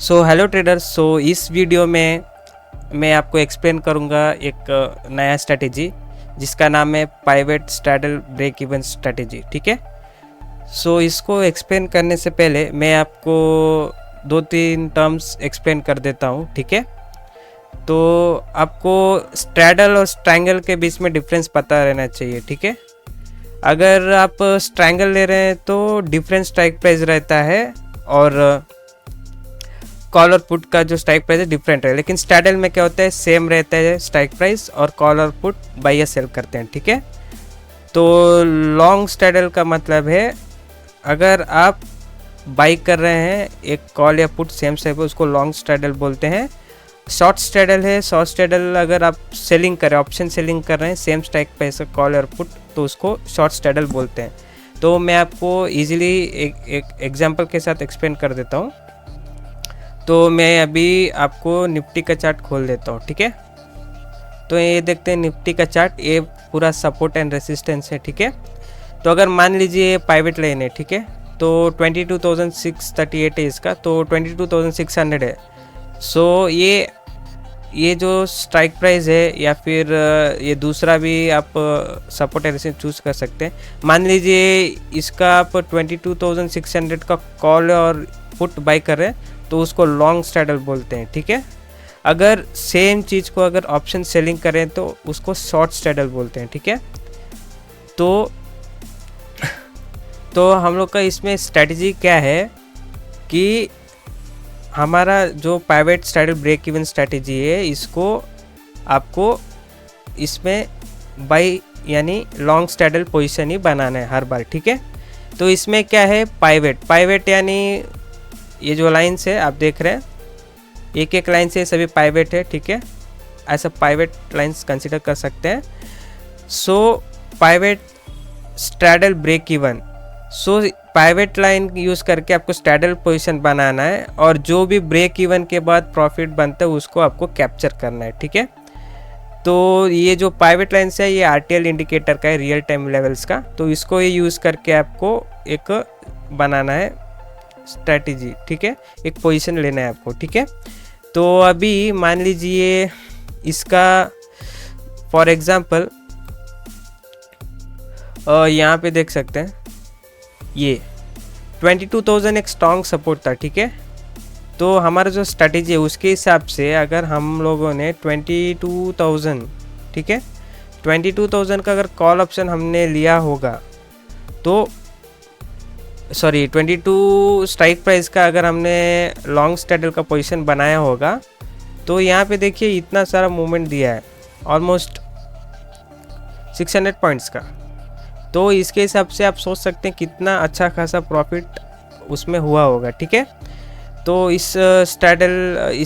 So hello traders. इस video में मैं आपको एक्सप्लेन करूंगा एक नया स्ट्रैटेजी जिसका नाम है pivot straddle break even strategy. ठीक है। इसको एक्सप्लेन करने से पहले मैं आपको दो तीन टर्म्स एक्सप्लेन कर देता हूं। ठीक है। तो आपको स्ट्रैडल और स्ट्रैंगल के बीच में डिफरेंस पता रहना चाहिए। ठीक है। अगर आप स्ट्रैंगल ले रहे हैं तो डिफरेंट स्ट्राइक प्राइस रहता है और कॉल और पुट का जो स्ट्राइक प्राइस है डिफरेंट है, लेकिन स्ट्रैडल में क्या होता है सेम रहता है स्ट्राइक प्राइस और कॉल और पुट बाई या सेल करते हैं। ठीक है। तो लॉन्ग स्ट्रैडल का मतलब है अगर आप बाई कर रहे हैं एक कॉल या पुट सेम सेम उसको लॉन्ग स्ट्रैडल बोलते हैं। शॉर्ट स्ट्रैडल है, शॉर्ट स्ट्रैडल अगर आप सेलिंग कर रहे हैं ऑप्शन सेलिंग कर रहे हैं सेम स्ट्राइक प्राइस कॉल और पुट तो उसको शॉर्ट स्ट्रैडल बोलते हैं। तो मैं आपको इजीली एक एग्जांपल के साथ एक्सप्लेन कर देता हूँ। तो मैं अभी आपको निफ्टी का चार्ट खोल देता हूँ। ठीक है। तो ये देखते हैं निफ्टी का चार्ट, ये पूरा सपोर्ट एंड रेसिस्टेंस है। ठीक है। तो अगर मान लीजिए ये प्राइवेट लाइन है, ठीक है, तो 22,638 है इसका, तो 22,600 है। ये जो स्ट्राइक प्राइस है या फिर ये दूसरा भी आप सपोर्ट एरिया से चूज़ कर सकते हैं। मान लीजिए इसका आप 22,600 का कॉल और पुट बाई कर रहे हैं तो उसको लॉन्ग स्ट्रैडल बोलते हैं। ठीक है। अगर सेम चीज़ को अगर ऑप्शन सेलिंग करें तो उसको शॉर्ट स्ट्रैडल बोलते हैं। ठीक है। तो हम लोग का इसमें स्ट्रैटेजी क्या है कि हमारा जो private straddle break even strategy है इसको आपको इसमें बाई यानी लॉन्ग स्ट्रैडल पोजीशन ही बनाना है हर बार। ठीक है। तो इसमें क्या है प्राइवेट यानी ये जो लाइन्स है आप देख रहे हैं एक एक लाइन से सभी प्राइवेट है। ठीक है। ऐसा प्राइवेट लाइन्स कंसीडर कर सकते हैं। Private straddle break even, private line use करके आपको स्ट्रैडल पोजीशन बनाना है और जो भी ब्रेक इवन के बाद प्रॉफिट बनता है उसको आपको कैप्चर करना है। ठीक है। तो ये जो प्राइवेट लाइन्स है ये RTL इंडिकेटर का है, रियल टाइम लेवल्स का, तो इसको ये यूज़ करके आपको एक बनाना है स्ट्रैटेजी। ठीक है। एक पोजीशन लेना है आपको। ठीक है। तो अभी मान लीजिए इसका फॉर एग्जांपल यहाँ पे देख सकते हैं ये 22,000 एक स्ट्रॉन्ग सपोर्ट था। ठीक है। तो हमारा जो स्ट्रैटेजी है उसके हिसाब से अगर हम लोगों ने 22,000, ठीक है, 22,000 का अगर कॉल ऑप्शन हमने लिया होगा तो 22 स्ट्राइक प्राइस का अगर हमने लॉन्ग स्ट्रैडल का पोजीशन बनाया होगा तो यहाँ पे देखिए इतना सारा मूवमेंट दिया है ऑलमोस्ट 600 पॉइंट्स का। तो इसके हिसाब से आप सोच सकते हैं कितना अच्छा खासा प्रॉफिट उसमें हुआ होगा। ठीक है। तो इस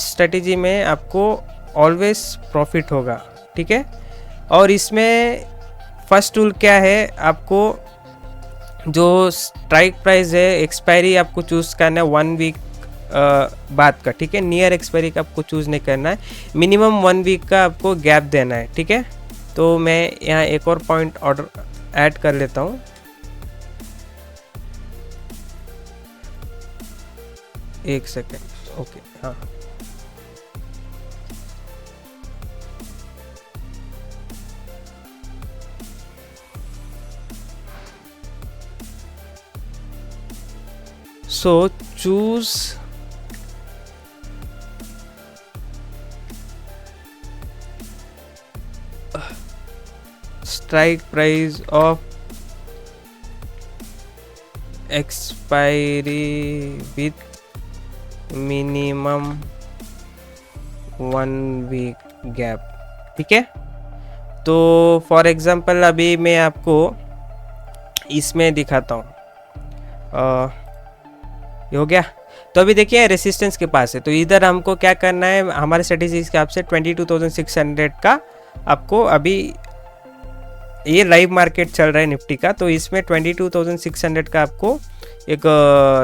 स्ट्रैटेजी में आपको ऑलवेज प्रॉफिट होगा। ठीक है। और इसमें फर्स्ट टूल क्या है, आपको जो स्ट्राइक प्राइस है एक्सपायरी आपको चूज़ करना है 1 वीक बाद का। ठीक है। नियर एक्सपायरी का आपको चूज़ नहीं करना है, मिनिमम 1 वीक का आपको गैप देना है। ठीक है। तो मैं यहाँ एक और पॉइंट ऑर्डर ऐड कर लेता हूँ। एक सेकेंड। ओके। हाँ, choose strike price of expiry with minimum 1 week gap। ठीक है। तो फॉर एग्जांपल अभी मैं आपको इसमें दिखाता हूँ। ये हो गया। तो अभी देखिए रेसिस्टेंस के पास है, तो इधर हमको क्या करना है, हमारे स्ट्रेटेजी के हिसाब से 22,600 का आपको अभी ये लाइव मार्केट चल रहा है निफ्टी का, तो इसमें 22,600 का आपको एक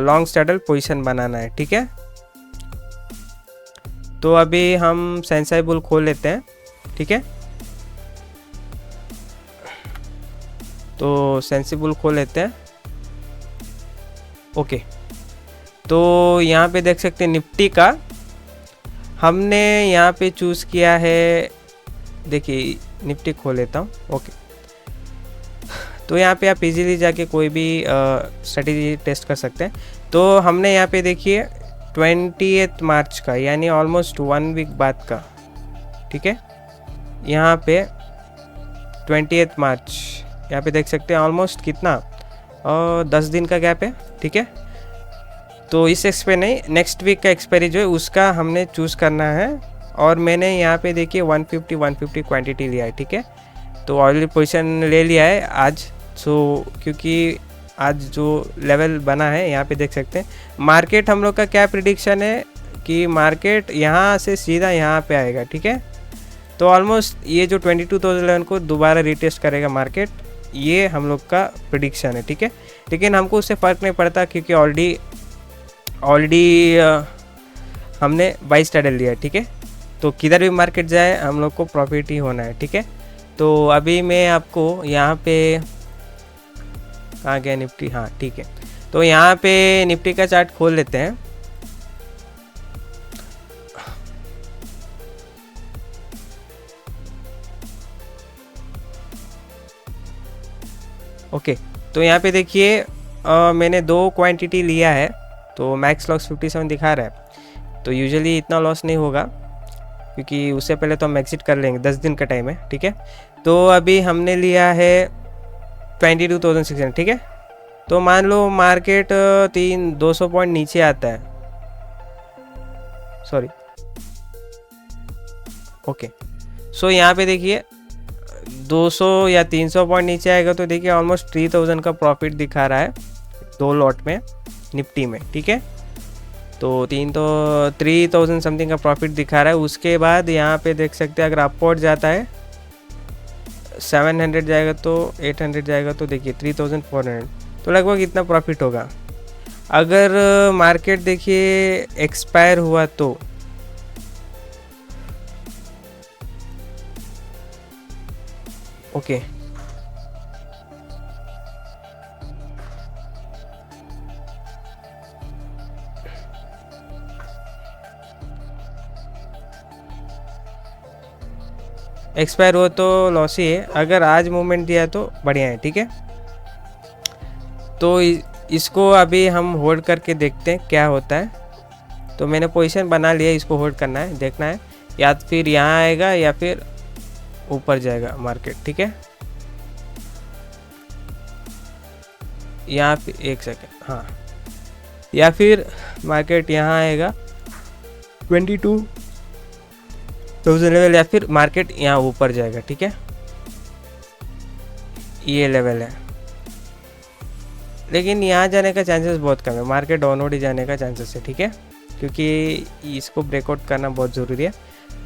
लॉन्ग स्ट्रैडल पोजीशन बनाना है। ठीक है। तो अभी हम सेंसाई बुल खोल लेते हैं। ठीक है। तो सेंसिबल खोल लेते हैं। ओके। तो यहाँ पे देख सकते हैं निफ्टी का हमने यहाँ पे चूज़ किया है, देखिए निफ्टी खोल लेता हूँ। ओके, तो यहाँ पे आप इजीली जाके कोई भी स्ट्रेटेजी टेस्ट कर सकते हैं। तो हमने यहाँ पे देखिए 20 मार्च का, यानी ऑलमोस्ट 1 वीक बाद का, ठीक है, यहाँ पे 20 मार्च, यहाँ पे देख सकते हैं ऑलमोस्ट कितना 10 दिन का गैप है, ठीक है। तो इस एक्सपायरी नहीं, नेक्स्ट वीक का एक्सपायरी जो है उसका हमने चूज़ करना है। और मैंने यहाँ पे देखिए 150 क्वांटिटी लिया है, ठीक है। तो ऑलरेडी पोजीशन ले लिया है आज। सो क्योंकि आज जो लेवल बना है यहाँ पे देख सकते हैं, मार्केट हम लोग का क्या प्रिडिक्शन है कि मार्केट यहाँ से सीधा यहाँ पे आएगा, ठीक है। तो ऑलमोस्ट ये जो 22,011 को दोबारा रिटेस्ट करेगा मार्केट, ये हम लोग का प्रिडिक्शन है, ठीक है। लेकिन हमको उससे फ़र्क नहीं पड़ता क्योंकि ऑलरेडी हमने बाई स्ट्रैडल लिया है, ठीक है। तो किधर भी मार्केट जाए हम लोग को प्रॉफिट ही होना है, ठीक है। तो अभी मैं आपको यहाँ पे, कहाँ गया निफ्टी, हाँ ठीक है। तो यहाँ पे निफ्टी का चार्ट खोल लेते हैं। ओके, तो यहाँ पे देखिए मैंने 2 क्वांटिटी लिया है, तो मैक्स लॉस 57 दिखा रहा है। तो यूजुअली इतना लॉस नहीं होगा क्योंकि उससे पहले तो हम एग्जिट कर लेंगे, 10 दिन का टाइम है, ठीक है। तो अभी हमने लिया है 22,600, ठीक है। तो मान लो मार्केट 200 पॉइंट नीचे आता है, सॉरी, ओके। सो यहाँ पे देखिए 200 या 300 पॉइंट नीचे आएगा तो देखिए ऑलमोस्ट 3000 का प्रॉफिट दिखा रहा है 2 लॉट में निफ्टी में, ठीक है। तो 3000 समथिंग का प्रॉफिट दिखा रहा है। उसके बाद यहाँ पे देख सकते हैं अगर अपवर्ड जाता है 700 जाएगा तो 800 जाएगा तो देखिए 3400, तो लगभग इतना प्रॉफिट होगा। अगर मार्केट देखिए एक्सपायर हुआ तो ओके, एक्सपायर हो तो लॉस ही है। अगर आज मूवमेंट दिया तो बढ़िया है, ठीक है। तो इसको अभी हम होल्ड करके देखते हैं क्या होता है। तो मैंने पोजीशन बना लिया, इसको होल्ड करना है, देखना है या फिर यहाँ आएगा या फिर ऊपर जाएगा मार्केट, ठीक है। यहाँ पे एक सेकेंड, हाँ, या फिर मार्केट यहाँ आएगा 22,000 लेवल, या फिर मार्केट यहाँ ऊपर जाएगा, ठीक है। ये लेवल है, लेकिन यहाँ जाने का चांसेस बहुत कम है, मार्केट डाउनवर्ड ही जाने का चांसेस है, ठीक है, क्योंकि इसको ब्रेकआउट करना बहुत ज़रूरी है।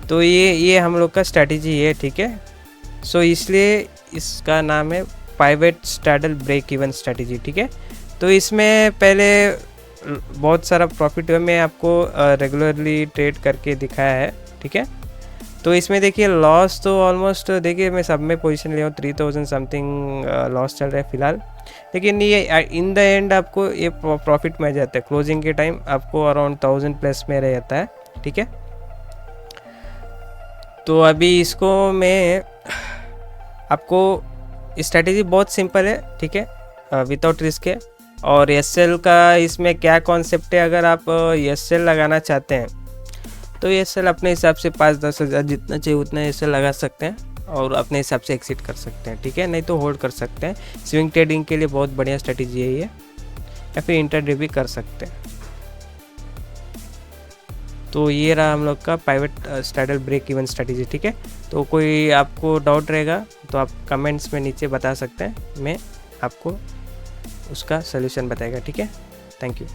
तो ये हम लोग का स्ट्रैटेजी है, ठीक है। सो इसलिए इसका नाम है pivot straddle break even strategy, ठीक है। तो इसमें पहले बहुत सारा प्रॉफिट हुआ, मैं आपको रेगुलरली ट्रेड करके दिखाया है, ठीक है। तो इसमें देखिए लॉस तो ऑलमोस्ट, देखिए मैं सब में पोजीशन लिया हूँ, 3000 समथिंग लॉस चल रहा है फिलहाल, लेकिन ये इन द एंड आपको ये प्रॉफिट में आ जाता है। क्लोजिंग के टाइम आपको अराउंड 1000 प्लस में रह जाता है, ठीक है। तो अभी इसको मैं आपको, स्ट्रैटेजी बहुत सिंपल है, ठीक है, विदाउट रिस्क है। और एसएल का इसमें क्या कॉन्सेप्ट है, अगर आप एसएल लगाना चाहते हैं तो एसएल अपने हिसाब से 5-10 हज़ार जितना चाहिए उतना एसएल लगा सकते हैं और अपने हिसाब से एक्सिट कर सकते हैं, ठीक है। नहीं तो होल्ड कर सकते हैं। स्विंग ट्रेडिंग के लिए बहुत बढ़िया स्ट्रैटेजी है ये, या फिर इंटरडे भी कर सकते हैं। तो ये रहा हम लोग का pivot straddle break even strategy, ठीक है। तो कोई आपको डाउट रहेगा तो आप कमेंट्स में नीचे बता सकते हैं, मैं आपको उसका सलूशन बताएगा, ठीक है। Thank you.